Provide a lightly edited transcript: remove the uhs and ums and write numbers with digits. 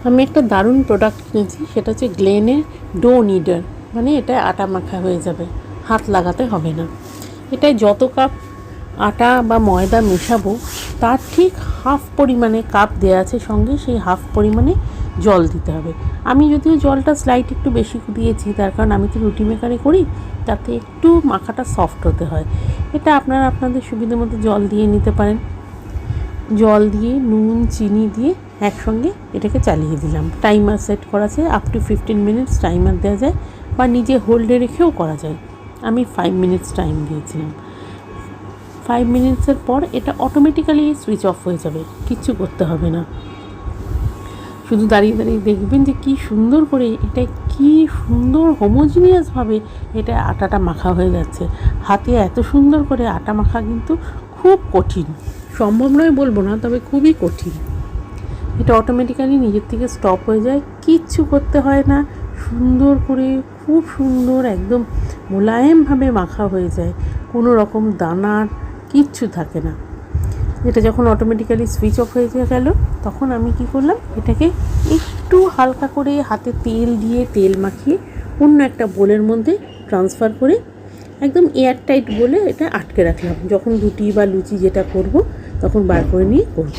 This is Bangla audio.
আমি একটা দারুণ প্রোডাক্ট কিনেছি, সেটা হচ্ছে গ্লেনের ডো নিডার। মানে এটা আটা মাখা হয়ে যাবে, হাত লাগাতে হবে না। এটায় যত কাপ আটা বা ময়দা মেশাবো তার ঠিক হাফ পরিমাণে কাপ দেওয়া আছে, সঙ্গে সেই হাফ পরিমাণে জল দিতে হবে। আমি যদিও জলটা স্লাইট একটু বেশি দিয়েছি, তার কারণ আমি তো রুটি মেকারে করি, তাতে একটু মাখাটা সফট হতে হয়। এটা আপনারা আপনাদের সুবিধা মতো জল দিয়ে নিতে পারেন। জল দিয়ে নুন চিনি দিয়ে একসঙ্গে এটাকে চালিয়ে দিলাম। টাইমার সেট করা আছে, আপ টু 15 মিনিটস টাইমার দেওয়া যায়, বা নিজে হোল্ডে রেখেও করা যায়। আমি 5 মিনিটস টাইম দিয়েছিলাম। 5 মিনিটসের পর এটা অটোমেটিক্যালি সুইচ অফ হয়ে যাবে, কিচ্ছু করতে হবে না। শুধু দাঁড়িয়ে দাঁড়িয়ে দেখবেন যে কী সুন্দর করে এটা, কী সুন্দর হোমোজিনিয়াসভাবে এটা আটাটা মাখা হয়ে যাচ্ছে। হাতে এত সুন্দর করে আটা মাখা কিন্তু খুব কঠিন, সম্ভব নয় বলবো না, তবে খুবই কঠিন। এটা অটোমেটিক্যালি নিজের থেকে স্টপ হয়ে যায়, কিচ্ছু করতে হয় না। সুন্দর করে, খুব সুন্দর, একদম মোলায়েমভাবে মাখা হয়ে যায়, কোনো রকম দানার কিচ্ছু থাকে না। এটা যখন অটোমেটিক্যালি সুইচ অফ হয়ে গেল, তখন আমি কি করলাম, এটাকে একটু হালকা করে হাতে তেল দিয়ে, তেল মাখিয়ে অন্য একটা বোলের মধ্যে ট্রান্সফার করে একদম এয়ারটাইট বলে এটা আটকে রাখলাম। যখন রুটি বা লুচি যেটা করব তখন বার করে নিয়ে করব।